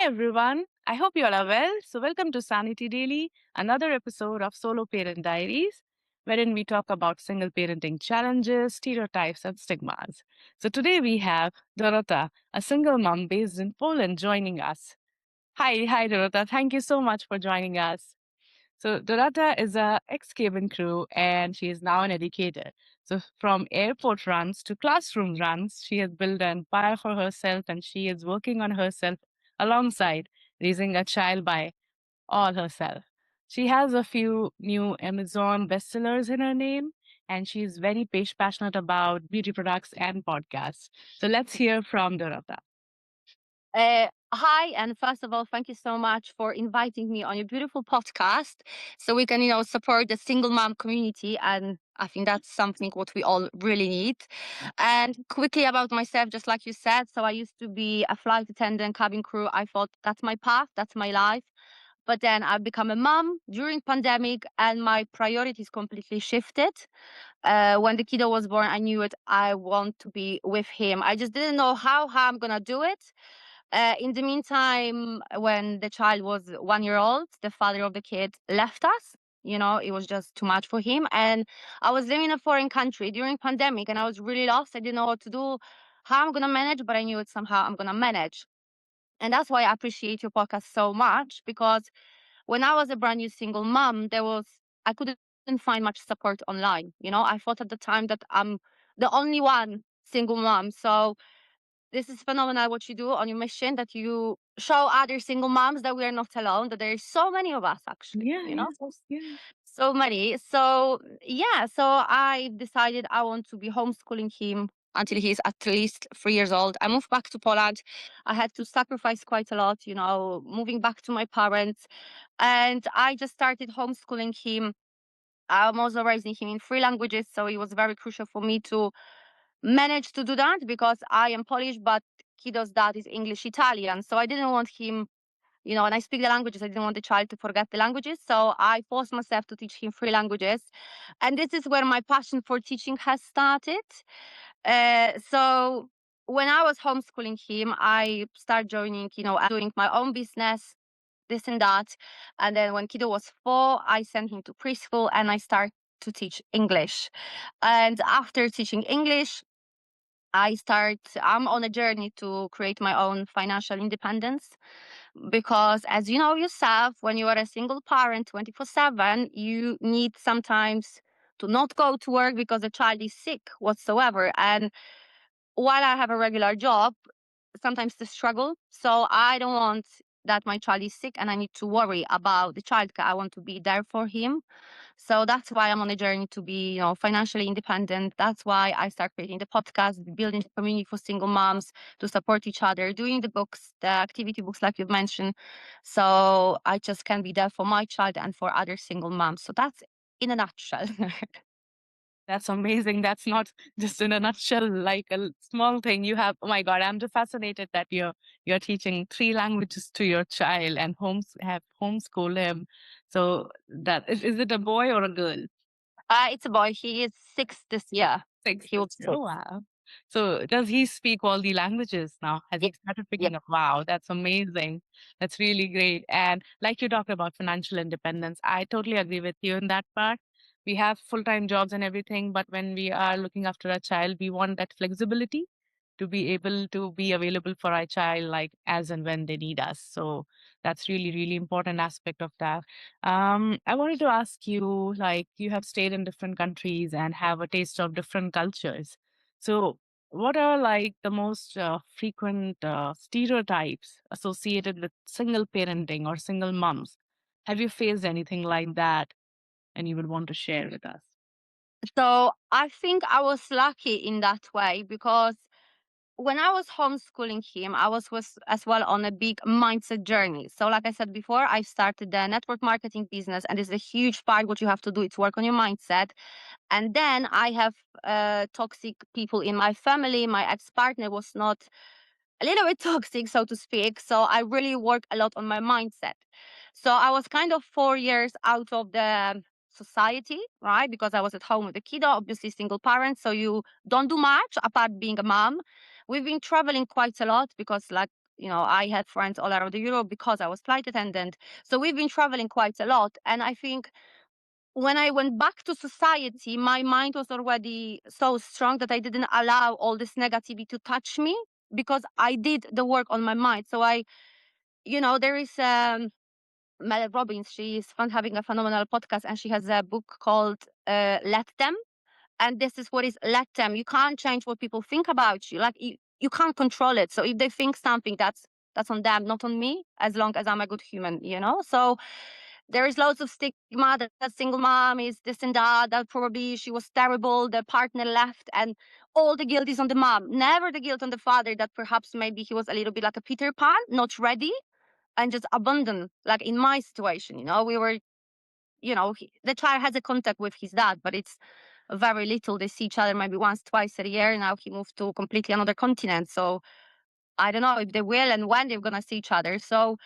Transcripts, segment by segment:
Hey everyone, I hope you all are well. So, welcome to Sanity Daily, another episode of Solo Parent Diaries, wherein we talk about single parenting challenges, stereotypes, and stigmas. So, today we have Dorota, a single mom based in Poland, joining us. Hi, Dorota. Thank you so much for joining us. So Dorota is a ex-cabin crew and she is now an educator. So from airport runs to classroom runs, she has built an empire for herself and she is working on herself alongside raising a child by all herself. She has a few new Amazon bestsellers in her name and she's very passionate about beauty products and podcasts. So let's hear from Dorota. Hi, and first of all, thank you so much for inviting me on your beautiful podcast, so we can, support the single mom community, and I think that's something what we all really need. And quickly about myself, just like you said, so I used to be a flight attendant, cabin crew. I thought that's my path, that's my life. But then I become a mom during pandemic, and my priorities completely shifted. When the kiddo was born, I knew it. I want to be with him. I just didn't know how I'm gonna do it. In the meantime, when the child was 1 year old, the father of the kid left us. It was just too much for him. And I was living in a foreign country during pandemic and I was really lost. I didn't know what to do, how I'm gonna manage, but I knew it somehow I'm gonna manage. And that's why I appreciate your podcast so much because when I was a brand new single mom, I couldn't find much support online. I thought at the time that I'm the only one single mom. So this is phenomenal what you do on your mission, that you show other single moms that we are not alone, that there are so many of us actually, Yeah, yeah, so, yeah. so many. So yeah, so I decided I want to be homeschooling him until he's at least 3 years old. I moved back to Poland. I had to sacrifice quite a lot, moving back to my parents. And I just started homeschooling him. I'm also raising him in three languages. So it was very crucial for me to manage to do that because I am Polish, but kiddo's dad is English Italian. So I didn't want him, and I speak the languages. I didn't want the child to forget the languages. So I forced myself to teach him three languages. And this is where my passion for teaching has started. So when I was homeschooling him, I started joining, doing my own business, this and that. And then when kiddo was 4, I sent him to preschool and I started to teach English. And after teaching English, I'm on a journey to create my own financial independence because, as you know yourself, when you are a single parent 24/7, you need sometimes to not go to work because the child is sick whatsoever. And while I have a regular job, sometimes the struggle. So I don't want that my child is sick and I need to worry about the childcare. I want to be there for him. So that's why I'm on a journey to be, financially independent. That's why I start creating the podcast, building a community for single moms to support each other, doing the books, the activity books, like you mentioned. So I just can be there for my child and for other single moms. So that's in a nutshell. That's amazing. That's not just in a nutshell, like a small thing. You have, oh my God, I'm just fascinated that you're teaching three languages to your child and have homeschool him. So is it a boy or a girl? It's a boy. He is 6 this year. Six He this will be year. Oh 6. wow. So does he speak all the languages now? Has Yeah, he started yeah. picking up? Wow, that's amazing. That's really great. And like you talked about financial independence, I totally agree with you in that part. We have full-time jobs and everything, but when we are looking after a child, we want that flexibility to be able to be available for our child like as and when they need us. So that's really, really important aspect of that. I wanted to ask you, like, you have stayed in different countries and have a taste of different cultures. So, what are like the most frequent stereotypes associated with single parenting or single moms? Have you faced anything like that and you would want to share with us? So I think I was lucky in that way because when I was homeschooling him, I was as well on a big mindset journey. So, like I said before, I started the network marketing business, and it's a huge part. What you have to do is work on your mindset. And then I have toxic people in my family. My ex partner was not a little bit toxic, so to speak. So I really work a lot on my mindset. So I was kind of 4 years out of the society, right? Because I was at home with the kiddo, obviously single parent. So you don't do much apart being a mom. We've been traveling quite a lot because, like, I had friends all around Europe because I was flight attendant. So we've been traveling quite a lot. And I think when I went back to society, my mind was already so strong that I didn't allow all this negativity to touch me because I did the work on my mind. So there is Mel Robbins. She is having a phenomenal podcast, and she has a book called Let Them. And this is what is let them. You can't change what people think about you. Like you can't control it. So if they think something, that's on them, not on me, as long as I'm a good human. So there is loads of stigma that a single mom is this and that probably she was terrible, the partner left, and all the guilt is on the mom. Never the guilt on the father that perhaps maybe he was a little bit like a Peter Pan, not ready and just abandoned. Like in my situation, we were, the child has a contact with his dad, but it's very little. They see each other maybe once, twice a year. Now he moved to completely another continent. So I don't know if they will and when they're gonna see each other. So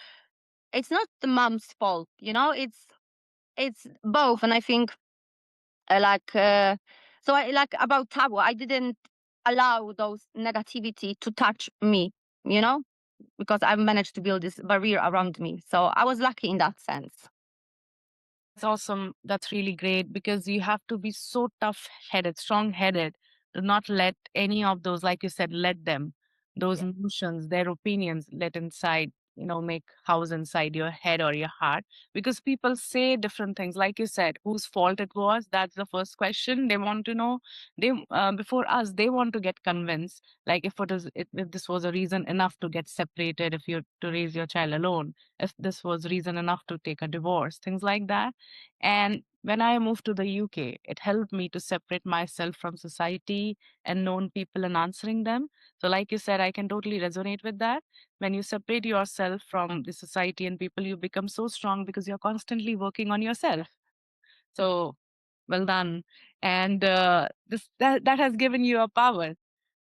it's not the mom's fault. It's both. And I think like so I like about taboo, I didn't allow those negativity to touch me, you know, because I've managed to build this barrier around me. So I was lucky in that sense. That's awesome. That's really great because you have to be so tough headed, strong headed to not let any of those, like you said, let them, those Yeah. emotions, their opinions let inside, make house inside your head or your heart. Because people say different things. Like you said, whose fault it was, that's the first question they want to know. Before us, they want to get convinced. Like if this was a reason enough to get separated, if you're to raise your child alone, if this was reason enough to take a divorce, things like that. And when I moved to the UK, it helped me to separate myself from society and known people and answering them. So, like you said, I can totally resonate with that. When you separate yourself from the society and people, you become so strong because you're constantly working on yourself. So, well done. And that has given you a power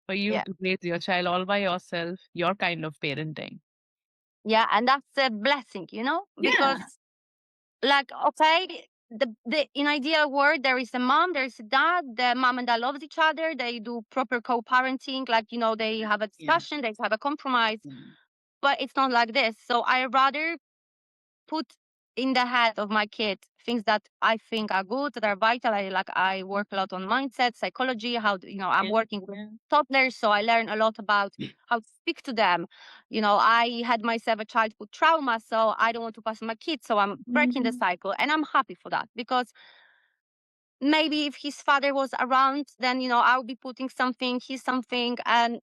for you Yeah. to raise your child all by yourself, your kind of parenting. Yeah. And that's a blessing, Yeah. because like, okay, the in ideal world, there is a mom, there is a dad, the mom and dad loves each other, they do proper co-parenting, like, they have a Yeah. discussion, they have a compromise, Mm. but it's not like this. So I rather put in the head of my kid things that I think are good, that are vital. I work a lot on mindset, psychology, I'm Yeah. working with Yeah. toddlers, so I learn a lot about how to speak to them. I had myself a childhood trauma, so I don't want to pass on my kids, so I'm breaking the Mhm. cycle, and I'm happy for that because maybe if his father was around, then I'll be putting something, he's something, and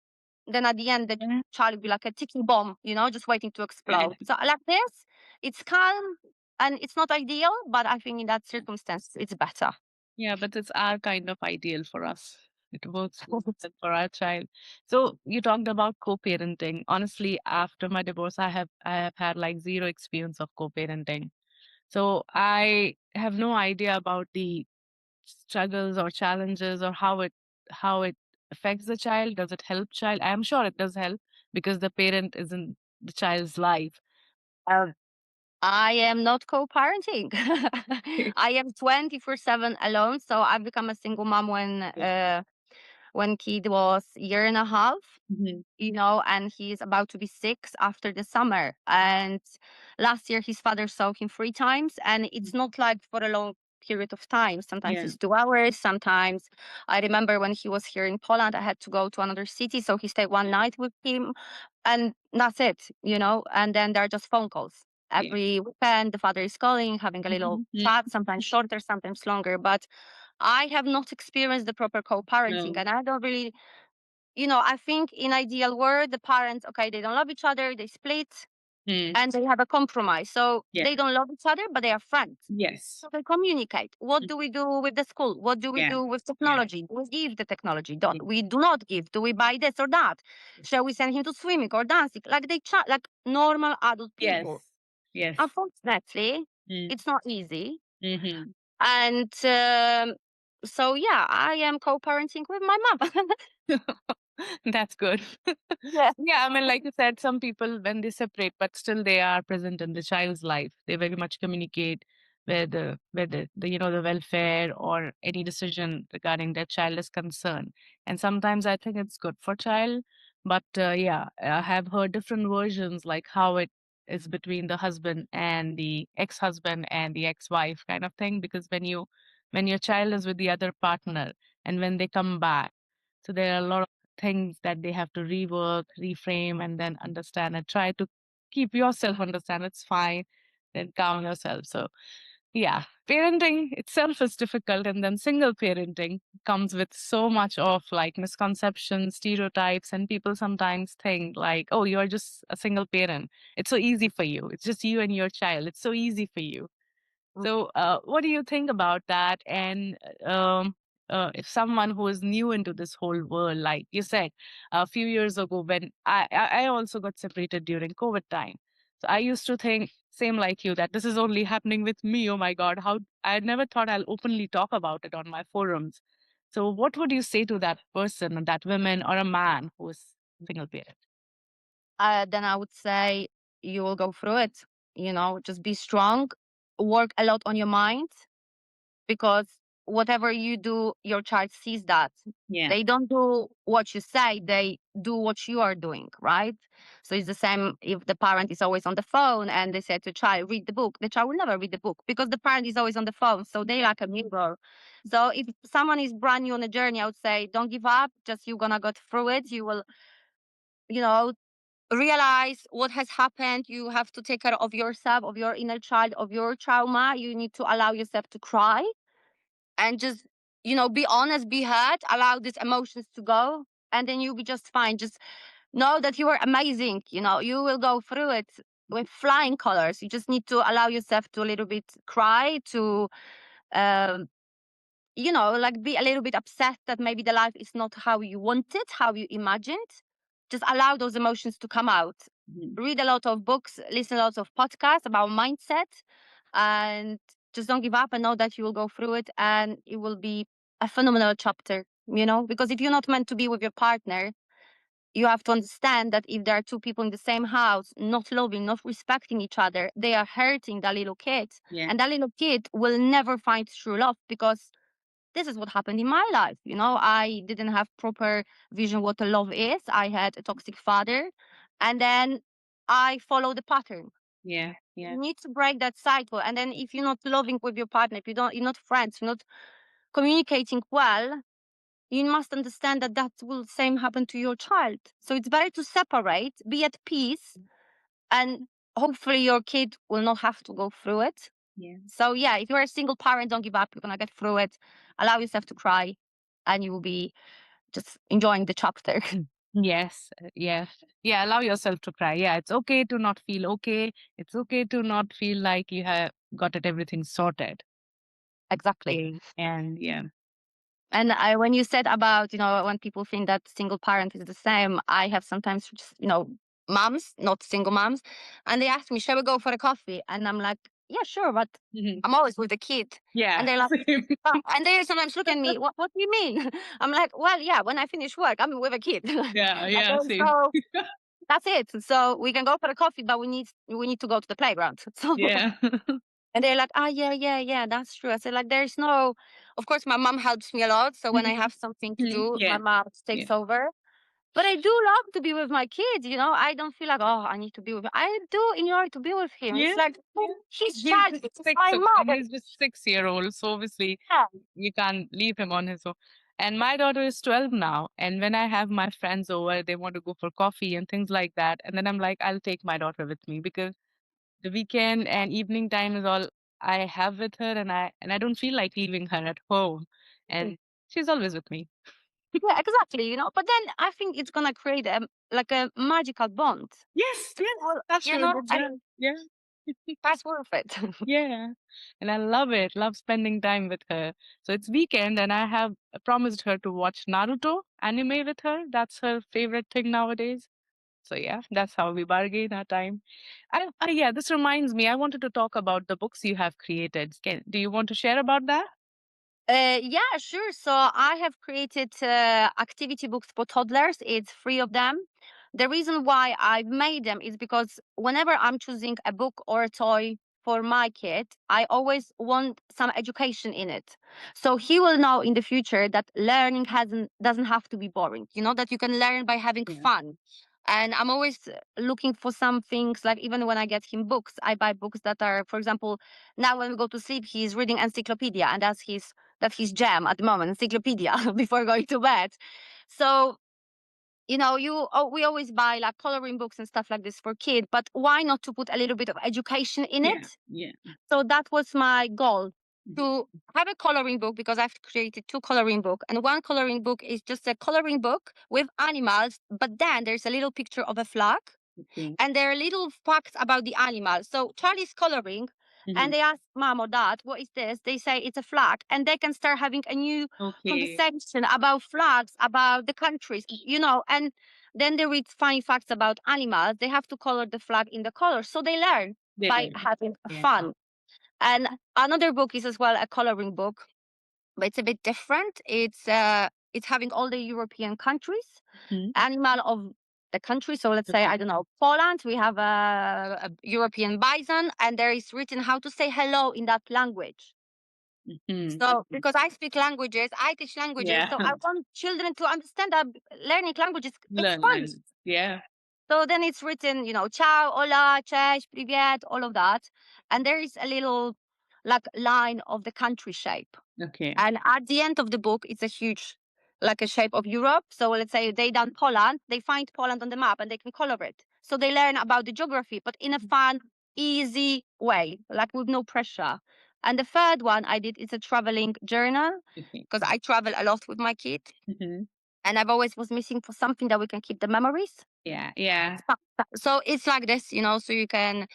then at the end the Yeah. child will be like a ticking bomb, just waiting to explode. So like this, it's calm and it's not ideal, but I think in that circumstance it's better. Yeah, but it's our kind of ideal for us. It works well for our child. So you talked about co-parenting. Honestly, after my divorce, I have had like zero experience of co-parenting. So I have no idea about the struggles or challenges or how it affects the child. Does it help child? I'm sure it does help because the parent is in the child's life. Um, I am not co-parenting. I am 24/7 alone, so I've become a single mom when kid was year and a half. Mhm. And he's about to be 6 after the summer. And last year, his father saw him 3 times, and it's not like for a long period of time. Sometimes Yeah. it's 2 hours. Sometimes I remember when he was here in Poland, I had to go to another city, so he stayed one night with him, and that's it. And then there are just phone calls. Yeah. Every weekend, the father is calling, having a little Mhm. chat, sometimes shorter, sometimes longer. But I have not experienced the proper co-parenting, No. and I don't really I think in ideal world, the parents, okay, they don't love each other, they split, Hmm. and they have a compromise. So Yeah. they don't love each other, but they are friends. Yes. So they communicate. What Mm. do we do with the school? What do we Yeah. do with Yeah. technology? Do we give the technology? Yeah. Don't we do not give? Do we buy this or that? Shall we send him to swimming or dancing? Like they chat like normal adult people. Yes. Yes. Unfortunately, Mm. it's not easy. Mhm. And so yeah, I am co-parenting with my mom. That's good. Yeah. Yeah, I mean, like you said, some people when they separate, but still they are present in the child's life. They very much communicate where the welfare or any decision regarding their child is concerned. And sometimes I think it's good for child But yeah, I have heard different versions, like how it is between the husband and the ex-husband and the ex-wife kind of thing. Because when your child is with the other partner and when they come back, so there are a lot of things that they have to rework, reframe, and then understand and try to keep yourself understand it's fine, then calm yourself. So yeah, parenting itself is difficult, and then single parenting comes with so much of like misconceptions, stereotypes, and people sometimes think like, oh, you're just a single parent. It's so easy for you. It's just you and your child. It's so easy for you. So, what do you think about that? And if someone who is new into this whole world, like you said, a few years ago, when I also got separated during COVID time. So I used to think, same like you, that this is only happening with me. Oh my God, how I never thought I'll openly talk about it on my forums. So, what would you say to that person, that woman, or a man who is single parent? Then I would say you will go through it. Just be strong, work a lot on your mind, because whatever you do, your child sees that. Yeah, They don't do what you say, they do what you are doing, right? So it's the same if the parent is always on the phone and they say to child, read the book. The child will never read the book because the parent is always on the phone. So they like a mirror. So if someone is brand new on a journey, I would say, don't give up. Just you're gonna go through it. You will, you know, realize what has happened. You have to take care of yourself, of your inner child, of your trauma. You need to allow yourself to cry and just be honest, be hurt, allow these emotions to go, and then you'll be just fine. Just know that you are amazing. You will go through it with flying colors. You just need to allow yourself to a little bit cry, to um like be a little bit upset that maybe the life is not how you wanted, how you imagined. Just allow those emotions to come out. mhm, Read a lot of books, listen a lot of podcasts about mindset, and just don't give up and know that you will go through it and it will be a phenomenal chapter, because if you're not meant to be with your partner, you have to understand that if there are two people in the same house, not loving, not respecting each other, they are hurting that little kid. yeah, And that little kid will never find true love because this is what happened in my life. I didn't have proper vision what a love is. I had a toxic father, and then I followed the pattern. yeah, yeah, You need to break that cycle. And then if you're not loving with your partner, if you're not friends, you're not communicating well, you must understand that that will same happen to your child. So it's better to separate, be at peace, and hopefully your kid will not have to go through it. yeah. So yeah, if you're a single parent, don't give up. You're gonna get through it. Allow yourself to cry, and you will be just enjoying the chapter. Yes, yeah. Yeah, allow yourself to cry. Yeah, it's okay to not feel okay. It's okay to not feel like you have got it everything sorted. Exactly. Okay. And yeah. And when you said about, when people think that single parent is the same, I have sometimes just, moms, not single moms, and they ask me, shall we go for a coffee? And I'm like, yeah, sure, but Mhm. I'm always with the kid. And Yeah. they're like, Same. and they sometimes look at me, what do you mean? I'm like, well, yeah, when I finish work, I'm with a kid. Yeah, And yeah, then, same. so that's it. So we can go for a coffee, but we need to go to the playground. So Yeah. and they're like, yeah, yeah, yeah, that's true. I said, like, there's no, of course, my mom helps me a lot. So when I Mhm, have something to mhm. do, my Yeah, mom yeah. takes over. But I do love to be with my kids. I don't feel like, oh, I need to be with him. I do enjoy to be with him. Yeah, It's like, yeah. he's He's child, just it's six, my and mother. he's just 6 year old. So obviously Yeah. you can't leave him on his own. And my daughter is 12 now. And when I have my friends over, they want to go for coffee and things like that. And then I'm like, I'll take my daughter with me because the weekend and evening time is all I have with her, and I don't feel like leaving her at home. And she's always with me. Yeah, exactly. But then I think it's gonna create like a magical bond. Yes, yes, Well, that's true. Yeah, and yeah. that's worth it. Yeah. And I love it. Love spending time with her. So it's weekend and I have promised her to watch Naruto anime with her. That's her favorite thing nowadays. So yeah, that's how we bargain our time. Yeah, this reminds me. I wanted to talk about the books you have created. Do you want to share about that? Yeah, sure. So I have created activity books for toddlers. It's three of them. The reason why I've made them is because whenever I'm choosing a book or a toy, for my kid, I always want some education in it. So he will know in the future that learning hasn't doesn't have to be boring. You know, that you can learn by having Yeah. fun. And I'm always looking for some things, like even when I get him books, I buy books that are, for example, now when we go to sleep, he's reading encyclopedia, and that's his jam at the moment, encyclopedia, before going to bed. So we always buy like coloring books and stuff like this for kid, but why not to put a little bit of education in Yeah. it? Yeah. So that was my goal, to have a coloring book, because I've created two coloring book, and one coloring book is just a coloring book with animals, but then there's a little picture of a flag, Okay. and there are little facts about the animal. So Charlie's coloring, and they ask mom or dad, "What is this?" They say it's a flag, and they can start having a new Okay. conversation about flags, about the countries, and then they read funny facts about animals. They have to color the flag in the color, so they learn They by learn. having Yeah. fun. And another book is as well a coloring book, but it's a bit different. It's having all the European countries, Mhm. animal of the country. So let's say, Okay. I don't know, Poland, we have a European bison, and there is written how to say hello in that language. Mhm. So because I speak languages, I teach languages, Yeah. so I want children to understand that learning languages, it's Learn fun. language. Yeah. So then it's written, ciao, hola, cześć, привет, all of that. And there is a little like line of the country shape. Okay. And at the end of the book, it's a huge, like a shape of Europe. So let's say they done Poland, they find Poland on the map and they can color it. So they learn about the geography, but in a fun, easy way, like with no pressure. And the third one I did is a traveling journal, Okay. because I travel a lot with my kid, Mhm. and I've always was missing for something that we can keep the memories. Yeah. Yeah. So it's like this, so you can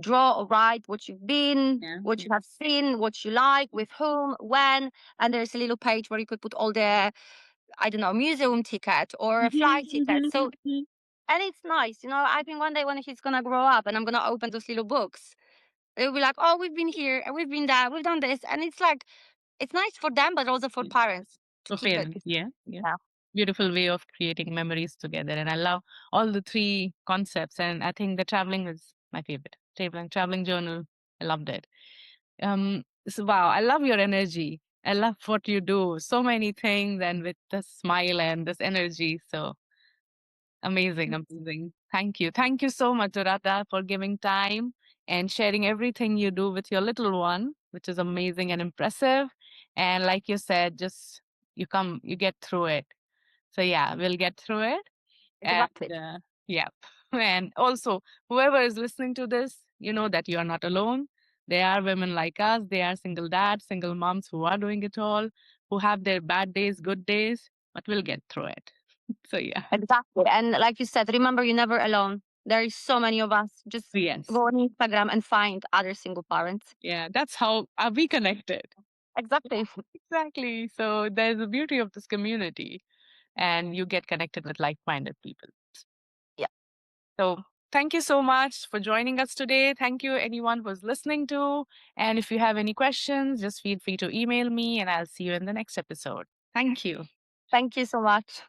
draw or write what you've been, Yeah. what you have seen, what you like, with whom, when. And there's a little page where you could put all the, I don't know, museum ticket or a Mhm. flight ticket. Mhm. So, Mhm. and it's nice, I think one day when he's gonna grow up and I'm gonna open those little books, they'll be like, oh, we've been here and we've been there, we've done this. And it's like, it's nice for them, but also for Yeah. parents to For keep it. parents. Yeah. Yeah. Yeah. Beautiful way of creating memories together. And I love all the three concepts. And I think the traveling is my favorite. Traveling journal. I loved it. So wow, I love your energy. I love what you do. So many things and with the smile and this energy. So amazing, amazing. Thank you. Thank you so much, Dorota, for giving time and sharing everything you do with your little one, which is amazing and impressive. And like you said, just you get through it. So yeah, we'll get through it. And Exactly. yeah. And also, whoever is listening to this, you know that you are not alone. There are women like us. There are single dads, single moms who are doing it all, who have their bad days, good days, but we'll get through it. So yeah. Exactly. And like you said, remember, you're never alone. There is so many of us. Just Yes. go on Instagram and find other single parents. Yeah. That's how we connected. Exactly. Exactly. So there's the beauty of this community, and you get connected with like minded people. Yeah. So thank you so much for joining us today. Thank you, anyone who's listening to. And if you have any questions, just feel free to email me, and I'll see you in the next episode. Thank you. Thank you so much.